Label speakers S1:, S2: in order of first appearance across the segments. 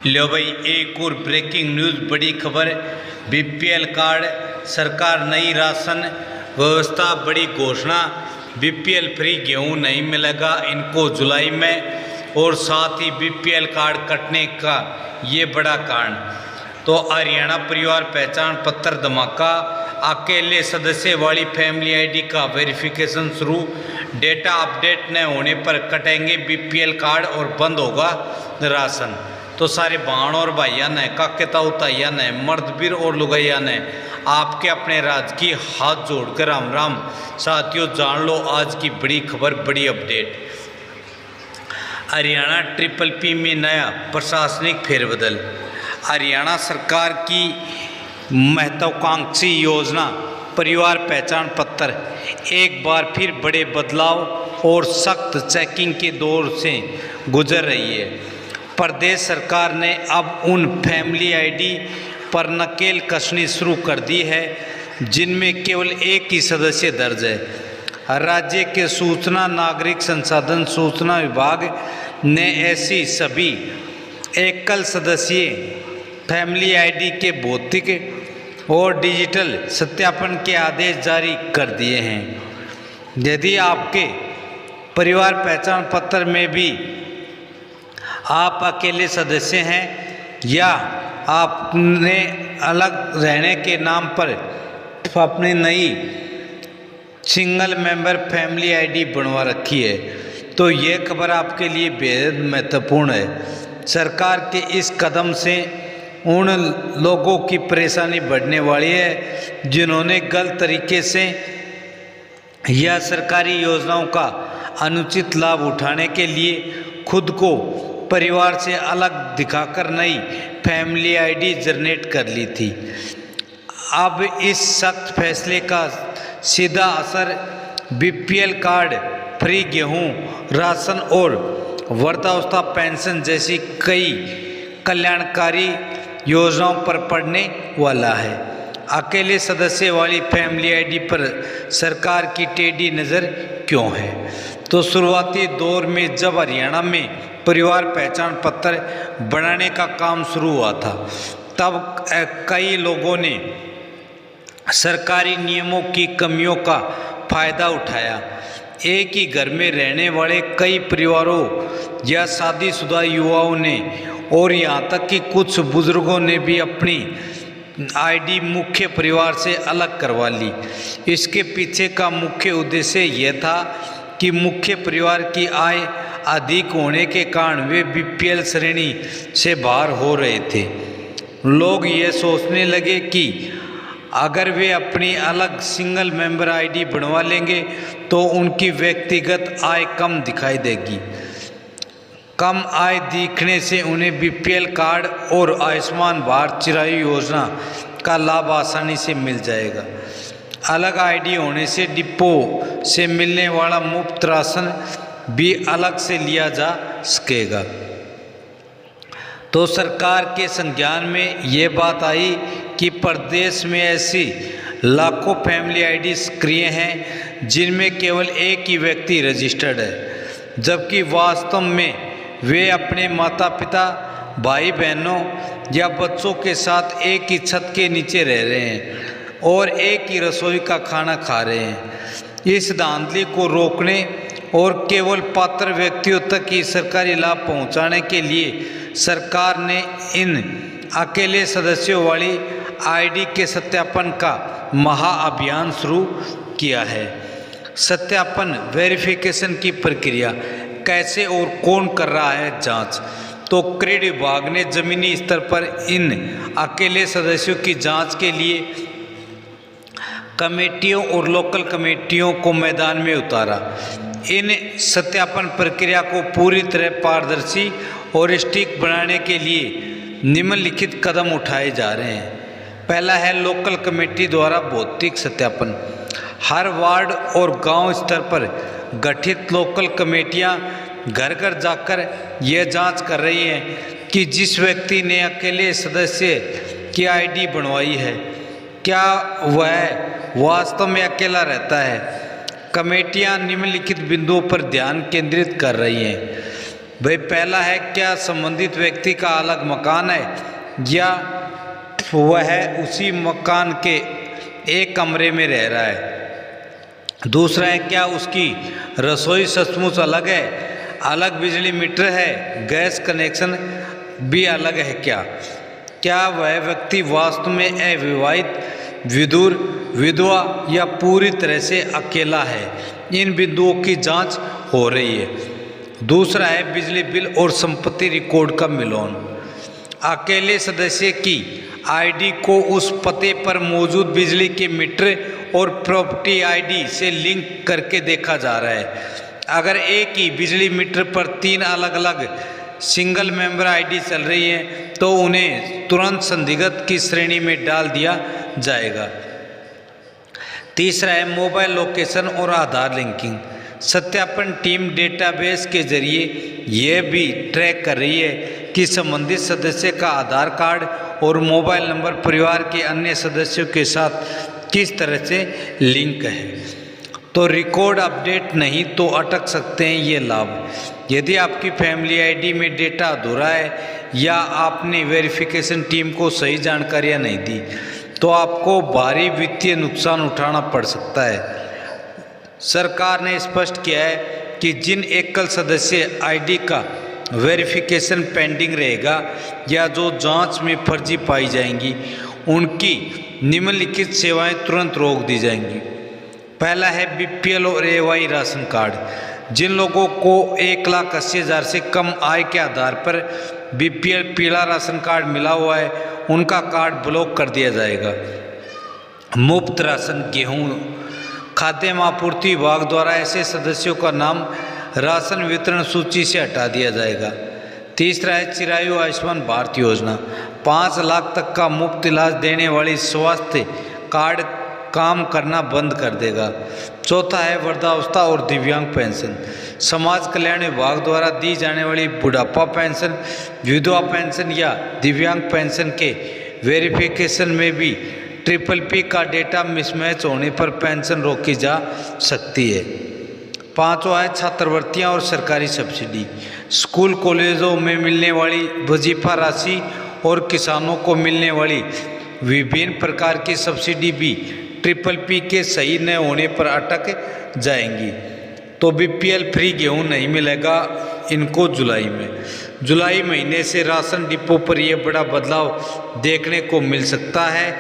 S1: लो भाई, एक और ब्रेकिंग न्यूज़, बड़ी खबर। बीपीएल कार्ड, सरकार नई राशन व्यवस्था, बड़ी घोषणा। बीपीएल फ्री गेहूं नहीं मिलेगा इनको जुलाई में, और साथ ही बीपीएल कार्ड कटने का ये बड़ा कारण। तो हरियाणा परिवार पहचान पत्र धमाका, अकेले सदस्य वाली फैमिली आईडी का वेरिफिकेशन शुरू। डेटा अपडेट न होने पर कटेंगे बीपीएल कार्ड और बंद होगा राशन। तो सारे बहन और भाइया ने, काके ताऊ ताइया ने, मर्दबीर और लुगैया ने, आपके अपने राज्य की हाथ जोड़कर राम राम। साथियों, जान लो आज की बड़ी खबर, बड़ी अपडेट। हरियाणा ट्रिपल पी में नया प्रशासनिक फेरबदल। हरियाणा सरकार की महत्वाकांक्षी योजना परिवार पहचान पत्र एक बार फिर बड़े बदलाव और सख्त चेकिंग के दौर से गुजर रही है। प्रदेश सरकार ने अब उन फैमिली आईडी पर नकेल कसनी शुरू कर दी है जिनमें केवल एक ही सदस्य दर्ज है। राज्य के सूचना नागरिक संसाधन सूचना विभाग ने ऐसी सभी एकल सदस्यीय फैमिली आईडी के भौतिक और डिजिटल सत्यापन के आदेश जारी कर दिए हैं। यदि आपके परिवार पहचान पत्र में भी आप अकेले सदस्य हैं या आपने अलग रहने के नाम पर अपनी नई सिंगल मेंबर फैमिली आईडी बनवा रखी है, तो ये खबर आपके लिए बेहद महत्वपूर्ण है। सरकार के इस कदम से उन लोगों की परेशानी बढ़ने वाली है जिन्होंने गलत तरीके से या सरकारी योजनाओं का अनुचित लाभ उठाने के लिए खुद को परिवार से अलग दिखाकर नई फैमिली आईडी जनरेट कर ली थी। अब इस सख्त फैसले का सीधा असर बीपीएल कार्ड, फ्री गेहूं राशन और वृद्धावस्था पेंशन जैसी कई कल्याणकारी योजनाओं पर पड़ने वाला है। अकेले सदस्य वाली फैमिली आईडी पर सरकार की टेढ़ी नज़र क्यों है? तो शुरुआती दौर में जब हरियाणा में परिवार पहचान पत्र बनाने का काम शुरू हुआ था, तब कई लोगों ने सरकारी नियमों की कमियों का फायदा उठाया। एक ही घर में रहने वाले कई परिवारों या शादीशुदा युवाओं ने और यहाँ तक कि कुछ बुजुर्गों ने भी अपनी आईडी मुख्य परिवार से अलग करवा ली। इसके पीछे का मुख्य उद्देश्य यह था कि मुख्य परिवार की आय अधिक होने के कारण वे बीपीएल श्रेणी से बाहर हो रहे थे। लोग ये सोचने लगे कि अगर वे अपनी अलग सिंगल मेंबर आईडी बनवा लेंगे तो उनकी व्यक्तिगत आय कम दिखाई देगी। कम आय दिखने से उन्हें बीपीएल कार्ड और आयुष्मान भारत चिरायु योजना का लाभ आसानी से मिल जाएगा। अलग आईडी होने से डिपो से मिलने वाला मुफ्त राशन भी अलग से लिया जा सकेगा। तो सरकार के संज्ञान में ये बात आई कि प्रदेश में ऐसी लाखों फैमिली आईडी सक्रिय हैं जिनमें केवल एक ही व्यक्ति रजिस्टर्ड है, जबकि वास्तव में वे अपने माता पिता, भाई बहनों या बच्चों के साथ एक ही छत के नीचे रह रहे हैं और एक ही रसोई का खाना खा रहे हैं। इस धांधली को रोकने और केवल पात्र व्यक्तियों तक ही सरकारी लाभ पहुंचाने के लिए सरकार ने इन अकेले सदस्यों वाली आईडी के सत्यापन का महाअभियान शुरू किया है। सत्यापन वेरिफिकेशन की प्रक्रिया कैसे और कौन कर रहा है जांच? तो क्रीड विभाग ने जमीनी स्तर पर इन अकेले सदस्यों की जांच के लिए कमेटियों और लोकल कमेटियों को मैदान में उतारा। इन सत्यापन प्रक्रिया को पूरी तरह पारदर्शी और सटीक बनाने के लिए निम्नलिखित कदम उठाए जा रहे हैं। पहला है लोकल कमेटी द्वारा भौतिक सत्यापन। हर वार्ड और गांव स्तर पर गठित लोकल कमेटियां घर घर जाकर यह जांच कर रही हैं कि जिस व्यक्ति ने अकेले सदस्य की आईडी बनवाई है, क्या वह वास्तव में अकेला रहता है। कमेटियां निम्नलिखित बिंदुओं पर ध्यान केंद्रित कर रही हैं। भाई पहला है, क्या संबंधित व्यक्ति का अलग मकान है या वह उसी मकान के एक कमरे में रह रहा है। दूसरा है, क्या उसकी रसोई सचमुच अलग है, अलग बिजली मीटर है, गैस कनेक्शन भी अलग है क्या वह व्यक्ति वास्तव में अविवाहित, विधुर, विधवा या पूरी तरह से अकेला है। इन बिंदुओं की जांच हो रही है। दूसरा है, बिजली बिल और संपत्ति रिकॉर्ड का मिलान। अकेले सदस्य की आईडी को उस पते पर मौजूद बिजली के मीटर और प्रॉपर्टी आईडी से लिंक करके देखा जा रहा है। अगर एक ही बिजली मीटर पर 3 अलग अलग सिंगल मेंबर आईडी चल रही है तो उन्हें तुरंत संदिग्ध की श्रेणी में डाल दिया जाएगा। तीसरा है, मोबाइल लोकेशन और आधार लिंकिंग। सत्यापन टीम डेटाबेस के जरिए यह भी ट्रैक कर रही है कि संबंधित सदस्य का आधार कार्ड और मोबाइल नंबर परिवार के अन्य सदस्यों के साथ किस तरह से लिंक है। तो रिकॉर्ड अपडेट नहीं तो अटक सकते हैं ये लाभ। यदि आपकी फैमिली आईडी में डेटा अधूरा है या आपने वेरिफिकेशन टीम को सही जानकारियां नहीं दी तो आपको भारी वित्तीय नुकसान उठाना पड़ सकता है। सरकार ने स्पष्ट किया है कि जिन एकल सदस्य आईडी का वेरिफिकेशन पेंडिंग रहेगा या जो जांच में फर्जी पाई जाएंगी उनकी निम्नलिखित सेवाएं तुरंत रोक दी जाएंगी। पहला है, बीपीएल और एवाई राशन कार्ड। जिन लोगों को 1,80,000 से कम आय के आधार पर बीपीएल पीला राशन कार्ड मिला हुआ है उनका कार्ड ब्लॉक कर दिया जाएगा। मुफ्त राशन गेहूं। खाद्य आपूर्ति विभाग द्वारा ऐसे सदस्यों का नाम राशन वितरण सूची से हटा दिया जाएगा। तीसरा है, चिरायु आयुष्मान भारत योजना। 5 लाख तक का मुफ्त इलाज देने वाली स्वास्थ्य कार्ड काम करना बंद कर देगा। चौथा है, वृद्धावस्था और दिव्यांग पेंशन। समाज कल्याण विभाग द्वारा दी जाने वाली बुढ़ापा पेंशन, विधवा पेंशन या दिव्यांग पेंशन के वेरिफिकेशन में भी PPP का डेटा मिसमैच होने पर पेंशन रोकी जा सकती है। पांचवा है, छात्रवृत्तियां और सरकारी सब्सिडी। स्कूल कॉलेजों में मिलने वाली वजीफा राशि और किसानों को मिलने वाली विभिन्न प्रकार की सब्सिडी भी PPP के सही न होने पर अटक जाएंगी। तो बीपीएल फ्री गेहूं नहीं मिलेगा इनको जुलाई महीने से राशन डिपो पर यह बड़ा बदलाव देखने को मिल सकता है।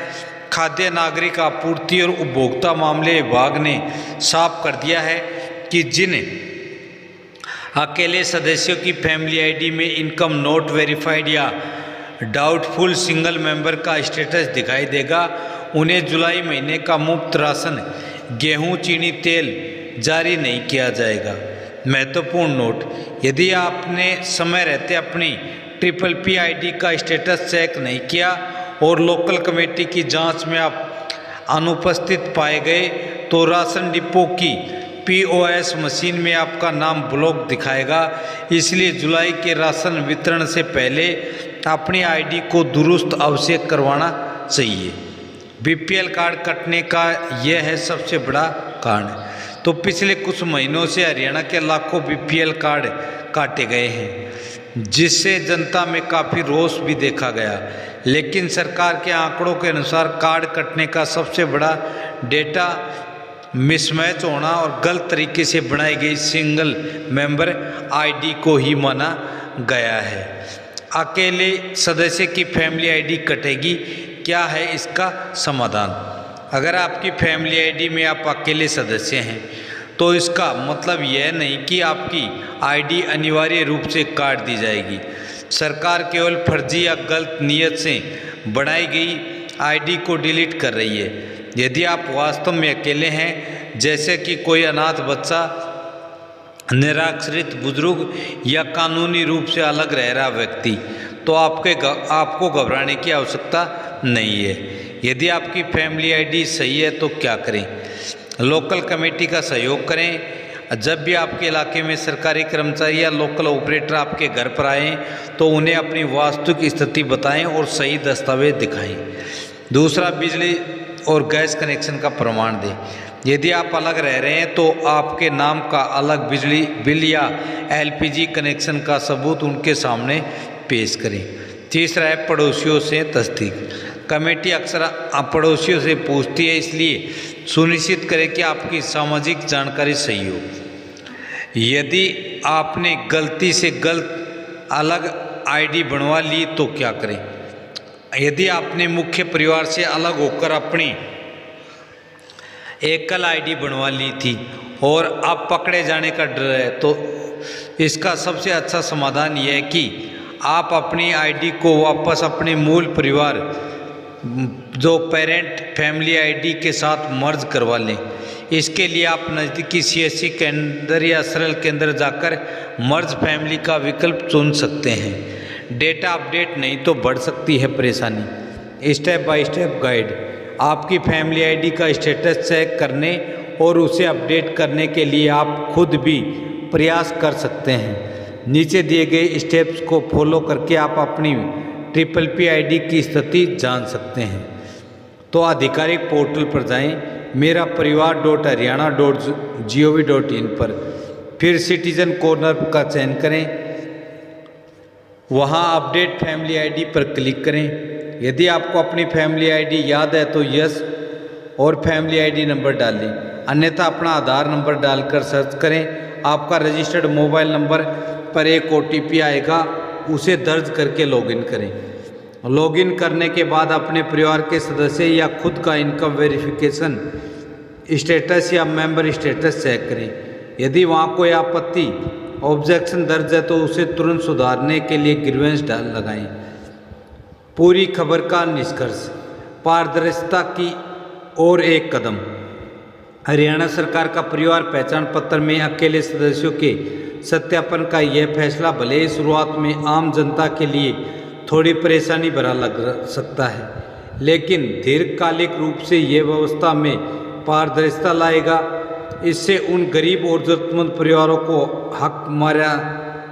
S1: खाद्य नागरिक आपूर्ति और उपभोक्ता मामले विभाग ने साफ कर दिया है कि जिन अकेले सदस्यों की फैमिली आईडी में इनकम नॉट वेरीफाइड या डाउटफुल सिंगल मेंबर का स्टेटस दिखाई देगा उन्हें जुलाई महीने का मुफ्त राशन गेहूं, चीनी, तेल जारी नहीं किया जाएगा। महत्वपूर्ण नोट, यदि आपने समय रहते अपनी PPP आईडी का स्टेटस चेक नहीं किया और लोकल कमेटी की जांच में आप अनुपस्थित पाए गए तो राशन डिपो की POS मशीन में आपका नाम ब्लॉक दिखाएगा। इसलिए जुलाई के राशन वितरण से पहले अपनी आईडी को दुरुस्त अवश्य करवाना चाहिए। बीपीएल कार्ड कटने का यह है सबसे बड़ा कारण। तो पिछले कुछ महीनों से हरियाणा के लाखों बीपीएल कार्ड काटे गए हैं जिससे जनता में काफ़ी रोष भी देखा गया। लेकिन सरकार के आंकड़ों के अनुसार कार्ड कटने का सबसे बड़ा डेटा मिसमैच होना और गलत तरीके से बनाई गई सिंगल मेंबर आईडी को ही माना गया है। अकेले सदस्य की फैमिली आईडी कटेगी, क्या है इसका समाधान? अगर आपकी फैमिली आईडी में आप अकेले सदस्य हैं तो इसका मतलब यह नहीं कि आपकी आईडी अनिवार्य रूप से काट दी जाएगी। सरकार केवल फर्जी या गलत नियत से बनाई गई आईडी को डिलीट कर रही है। यदि आप वास्तव में अकेले हैं, जैसे कि कोई अनाथ बच्चा, निराश्रित बुजुर्ग या कानूनी रूप से अलग रह रहा व्यक्ति, तो आपको घबराने की आवश्यकता नहीं है। यदि आपकी फैमिली आईडी सही है तो क्या करें? लोकल कमेटी का सहयोग करें। जब भी आपके इलाके में सरकारी कर्मचारी या लोकल ऑपरेटर आपके घर पर आएँ तो उन्हें अपनी वास्तविक स्थिति बताएं और सही दस्तावेज दिखाएं। दूसरा, बिजली और गैस कनेक्शन का प्रमाण दें। यदि आप अलग रह रहे हैं तो आपके नाम का अलग बिजली बिल या एलपीजी कनेक्शन का सबूत उनके सामने पेश करें। तीसरा है पड़ोसियों से तस्दीक। कमेटी अक्सर पड़ोसियों से पूछती है, इसलिए सुनिश्चित करें कि आपकी सामाजिक जानकारी सही हो। यदि आपने गलती से गलत अलग आईडी बनवा ली तो क्या करें? यदि आपने मुख्य परिवार से अलग होकर अपनी एकल आईडी बनवा ली थी और अब पकड़े जाने का डर है, तो इसका सबसे अच्छा समाधान यह है कि आप अपनी आईडी को वापस अपने मूल परिवार जो पेरेंट फैमिली आईडी के साथ मर्ज करवा लें। इसके लिए आप नज़दीकी सीएससी केंद्र या सरल केंद्र जाकर मर्ज फैमिली का विकल्प चुन सकते हैं। डेटा अपडेट नहीं तो बढ़ सकती है परेशानी। Step by step guide. आपकी फैमिली आईडी का स्टेटस चेक करने और उसे अपडेट करने के लिए आप खुद भी प्रयास कर सकते हैं। नीचे दिए गए स्टेप्स को फॉलो करके आप अपनी PPP आईडी की स्थिति जान सकते हैं। तो आधिकारिक पोर्टल पर जाएं, मेरा परिवार.हरियाणा.gov.in पर, फिर सिटीजन कॉर्नर का चयन करें, वहां अपडेट फैमिली आईडी पर क्लिक करें। यदि आपको अपनी फैमिली आईडी याद है तो यस और फैमिली आईडी नंबर डालें, अन्यथा अपना आधार नंबर डालकर सर्च करें। आपका रजिस्टर्ड मोबाइल नंबर पर एक OTP आएगा, उसे दर्ज करके लॉगिन करें। लॉगिन करने के बाद अपने परिवार के सदस्य या खुद का इनकम वेरिफिकेशन स्टेटस या मेंबर स्टेटस चेक करें। यदि वहाँ कोई आपत्ति ऑब्जेक्शन दर्ज है तो उसे तुरंत सुधारने के लिए ग्रीवेंस लगाएं। पूरी खबर का निष्कर्ष। पारदर्शिता की ओर एक कदम। हरियाणा सरकार का परिवार पहचान पत्र में अकेले सदस्यों के सत्यापन का यह फैसला भले ही शुरुआत में आम जनता के लिए थोड़ी परेशानी भरा लग सकता है, लेकिन दीर्घकालिक रूप से यह व्यवस्था में पारदर्शिता लाएगा। इससे उन गरीब और जरूरतमंद परिवारों को हक मारा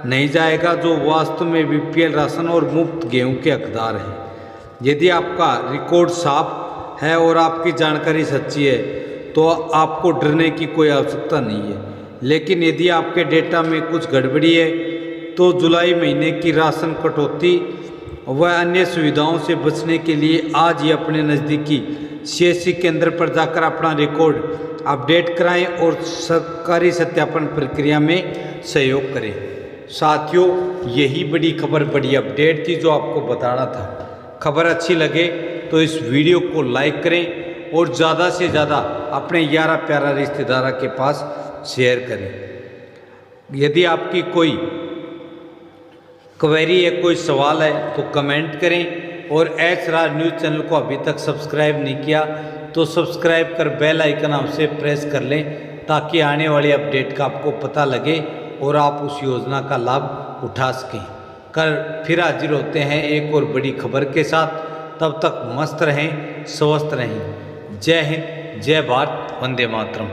S1: नहीं जाएगा जो वास्तव में BPL राशन और मुफ्त गेहूं के हकदार हैं। यदि आपका रिकॉर्ड साफ है और आपकी जानकारी सच्ची है तो आपको डरने की कोई आवश्यकता नहीं है। लेकिन यदि आपके डेटा में कुछ गड़बड़ी है तो जुलाई महीने की राशन कटौती व अन्य सुविधाओं से बचने के लिए आज ही अपने नज़दीकी CSC केंद्र पर जाकर अपना रिकॉर्ड अपडेट कराएं और सरकारी सत्यापन प्रक्रिया में सहयोग करें। साथियों, यही बड़ी खबर, बड़ी अपडेट थी जो आपको बताना था। खबर अच्छी लगे तो इस वीडियो को लाइक करें और ज़्यादा से ज़्यादा अपने यारा प्यारा रिश्तेदार के पास शेयर करें। यदि आपकी कोई क्वेरी है, कोई सवाल है तो कमेंट करें और एच राज न्यूज़ चैनल को अभी तक सब्सक्राइब नहीं किया तो सब्सक्राइब कर बेल आइकन आपसे प्रेस कर लें ताकि आने वाली अपडेट का आपको पता लगे और आप उस योजना का लाभ उठा सकें। कल फिर हाजिर होते हैं एक और बड़ी खबर के साथ। तब तक मस्त रहें, स्वस्थ रहें। जय हिंद, जय भारत, वंदे मातरम।